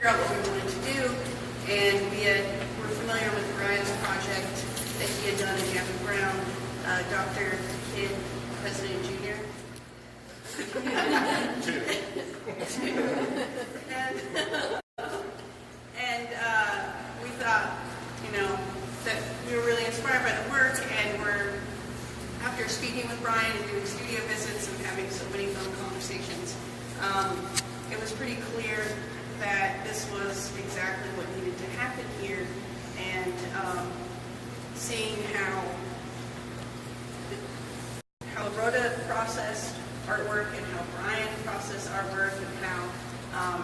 figure out what we wanted to do, and we're familiar with Brian's project that he had done in Gavin Brown, Dr. Kid, President Jr. and we thought, that we were really inspired by the work, and after speaking with Brian and doing studio visits and having so many phone conversations, it was pretty clear that this was exactly what needed to happen here, and seeing how Rhoda processed artwork and how Brian processed artwork and how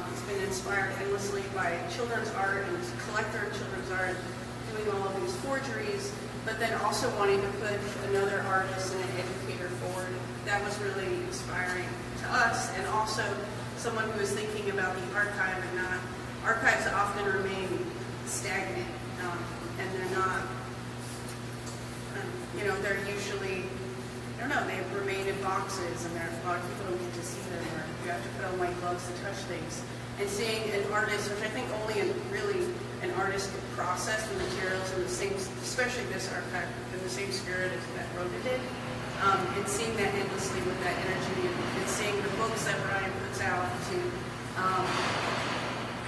he's been inspired endlessly by children's art and collector of children's art, doing all of these forgeries, but then also wanting to put another artist and an educator forward. That was really inspiring to us, and also someone who is thinking about the archive and not, archives often remain stagnant, and they're not, they're usually, I don't know, they remain in boxes, and a lot of people don't get to see them, or you have to put on white gloves to touch things. And seeing an artist, which I think only an artist could process the materials in the same, especially this archive, in the same spirit as that Rhoda did, and seeing that endlessly with that energy, and seeing the books that Brian puts out, to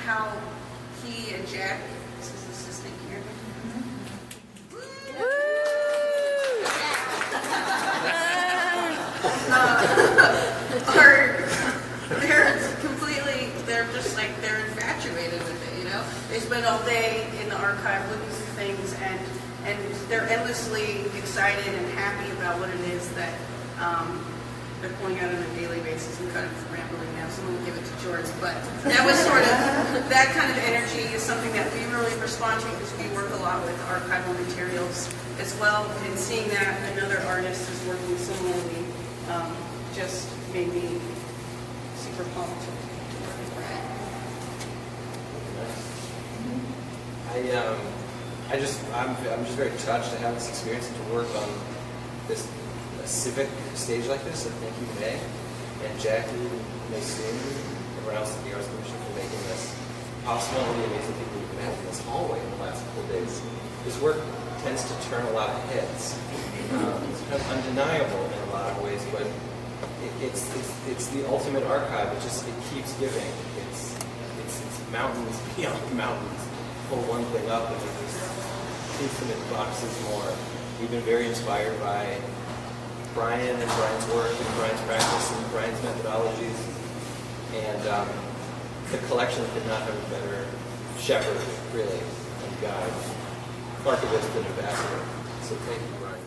how he and Jack, this is his assistant here, they're infatuated with it, They spend all day in the archive looking through things, and they're endlessly excited and happy about what it is that they're pulling out on a daily basis. I'm kind of rambling now, so I'm going to give it to George. But that was sort of, that kind of energy is something that we really respond to, because we work a lot with archival materials as well, and seeing that another artist is working similarly just made me super pumped. I'm just very touched to have this experience and to work on this civic stage like this. So thank you, May, and Jackie, Mason, everyone else at the Arts Commission for making this possible, and the amazing people we've met in this hallway in the last couple of days. This work tends to turn a lot of heads. It's kind of undeniable in a lot of ways, but it's the ultimate archive. It keeps giving. It's mountains beyond mountains. Pull one thing up and there's infinite boxes more. We've been very inspired by Brian and Brian's work and Brian's practice and Brian's methodologies, and the collection could not have a better shepherd, really, and guide, archivist and ambassador. So thank you, Brian.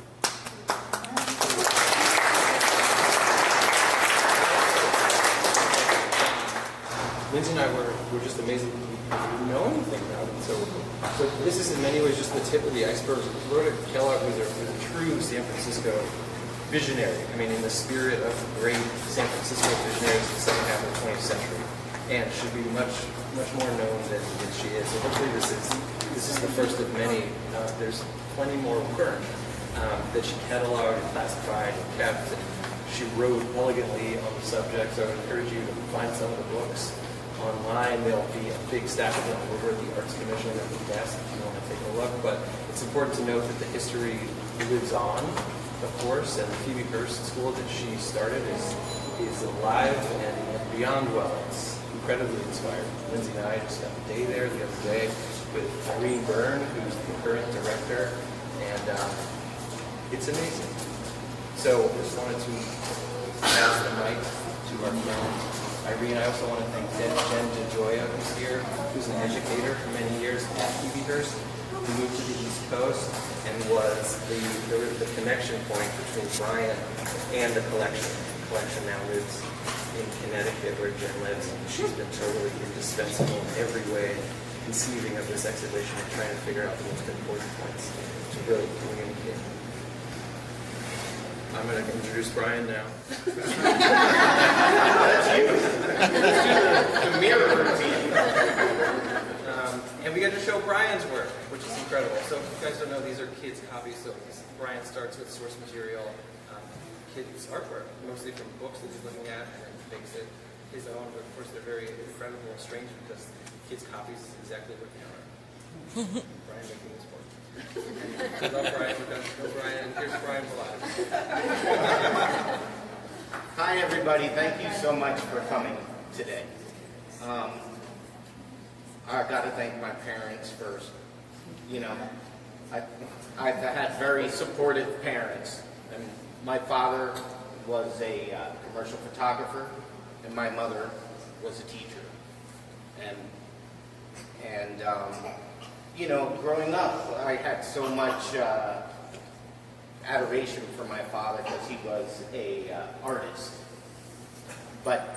Lindsey and I were just amazing. We didn't know anything about it. So this is in many ways just the tip of the iceberg. Rhoda Kellogg was a true San Francisco visionary. I mean, in the spirit of great San Francisco visionaries in the second half of the 20th century, and should be much more known than she is. So hopefully this is the first of many. There's plenty more work that she cataloged and classified and kept. And she wrote elegantly on the subject. So I would encourage you to find some of the books online. There'll be a big stack of them over at the Arts Commission at the desk if you want to take a look. But it's important to note that the history lives on, of course, and the Phoebe Hearst School that she started is alive and beyond well. It's incredibly inspired. Lindsey and I just spent a day there the other day with Irene Byrne, who's the current director, and it's amazing. So I just wanted to pass the mic to our friend Irene. I also want to thank Jen DeJoya, who's here, who's an educator for many years at Phoebe Hearst, who moved to the East Coast and was the connection point between Brian and the collection. The collection now lives in Connecticut, where Jen lives, and she's been totally indispensable in every way, conceiving of this exhibition and trying to figure out the most important points to really communicate. I'm going to introduce Brian now. The mirror routine. And we got to show Brian's work, which is incredible. So if you guys don't know, these are kids' copies. So Brian starts with source material, kids' artwork, mostly from books that he's looking at, and then makes it his own. But of course, they're very incredible and strange because kids' copies exactly what they are. Brian making this work. I love Brian. We've got no Brian. Here's Brian alive. Hi, everybody. Thank you so much for coming today. I've got to thank my parents first. You know, I've had very supportive parents. And my father was a commercial photographer, and my mother was a teacher. And you know, growing up, I had so much adoration for my father because he was a artist. But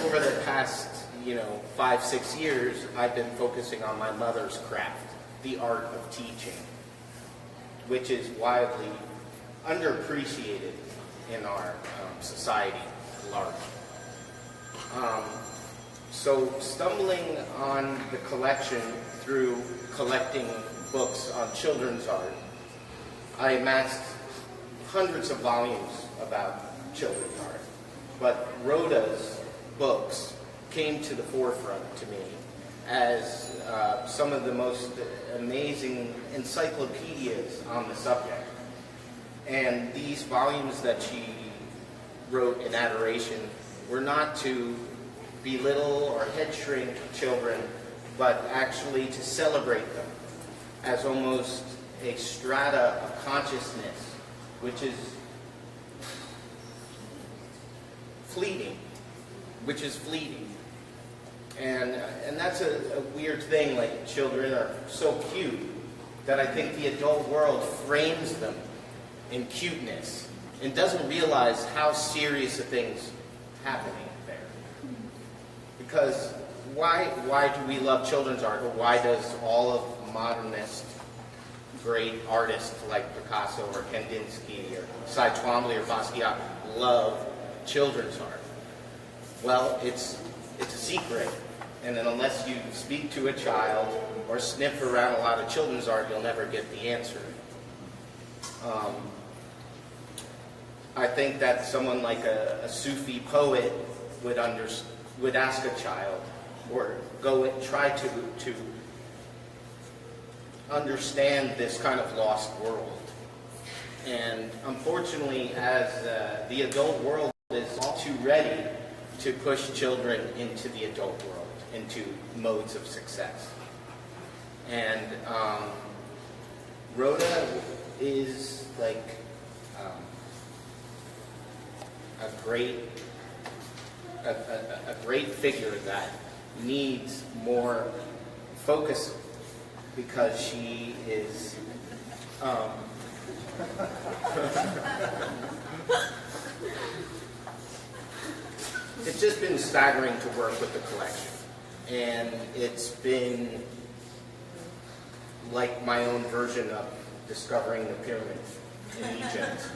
over the past, 5-6 years, I've been focusing on my mother's craft, the art of teaching, which is widely underappreciated in our society at large. So stumbling on the collection through collecting books on children's art, I amassed hundreds of volumes about children's art. But Rhoda's books came to the forefront to me as some of the most amazing encyclopedias on the subject. And these volumes that she wrote in adoration were not to belittle or head shrink children, but actually to celebrate them as almost a strata of consciousness, which is fleeting. And that's a weird thing, like children are so cute that I think the adult world frames them in cuteness and doesn't realize how serious a thing's happening there. Because why do we love children's art, or why does all of modernist great artists like Picasso or Kandinsky or Cy Twombly or Basquiat love children's art? Well, it's a secret, and then unless you speak to a child or sniff around a lot of children's art, you'll never get the answer. I think that someone like a Sufi poet would ask a child, or go and try to understand this kind of lost world. And unfortunately, as the adult world is all too ready to push children into the adult world, into modes of success. And Rhoda is like a great figure that needs more focus, because she is it's just been staggering to work with the collection, and it's been like my own version of discovering the pyramid in Egypt.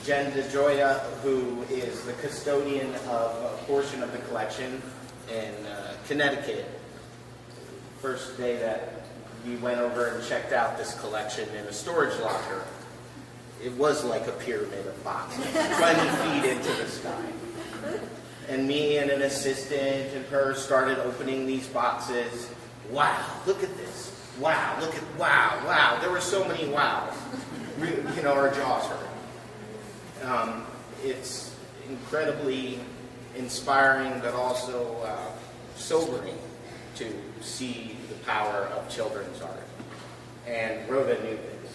Jen DeGioia, who is the custodian of a portion of the collection in Connecticut, first day that we went over and checked out this collection in a storage locker, it was like a pyramid of boxes, 20 feet into the sky. And me and an assistant and her started opening these boxes. Wow, look at this. Wow, wow. There were so many wows. Our jaws hurt. It's incredibly inspiring, but also sobering to see the power of children's art. And Rhoda knew this.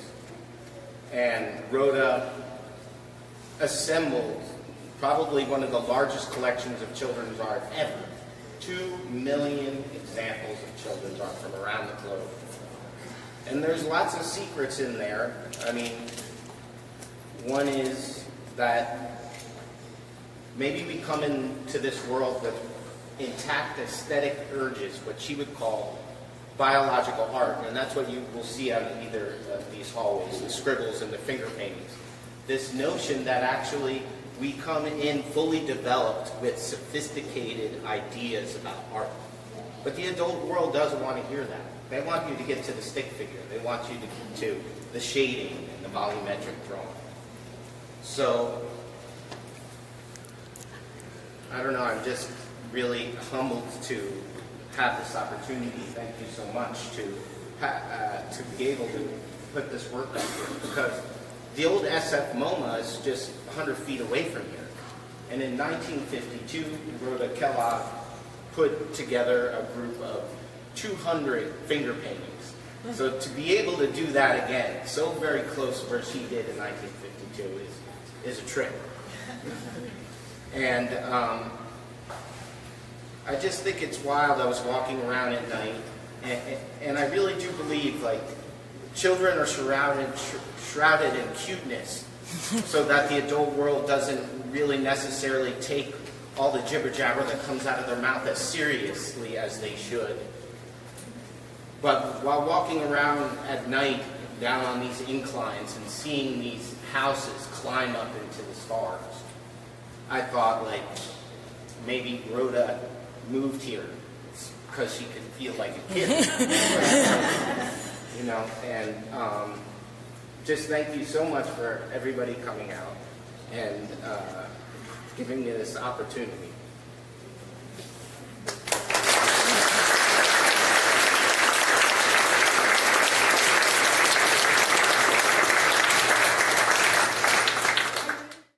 And Rhoda assembled probably one of the largest collections of children's art ever. 2 million examples of children's art from around the globe. And there's lots of secrets in there. I mean, one is that maybe we come into this world with intact aesthetic urges, what she would call biological art, and that's what you will see on either of these hallways, the scribbles and the finger paintings. This notion that actually we come in fully developed with sophisticated ideas about art. But the adult world doesn't want to hear that. They want you to get to the stick figure. They want you to get to the shading and the volumetric drawing. So, I don't know, I'm just really humbled to have this opportunity. Thank you so much to be able to put this work up here, because the old SF MoMA is just 100 feet away from here. And in 1952, Rhoda Kellogg put together a group of 200 finger paintings. So to be able to do that again, so very close where she did in 1952, is a trip. And I just think it's wild. I was walking around at night, and I really do believe, like, children are shrouded in cuteness, so that the adult world doesn't really necessarily take all the jibber jabber that comes out of their mouth as seriously as they should. But while walking around at night down on these inclines and seeing these houses climb up into the stars, I thought, like, maybe Rhoda moved here because she could feel like a kid. You know, and just thank you so much for everybody coming out and giving me this opportunity.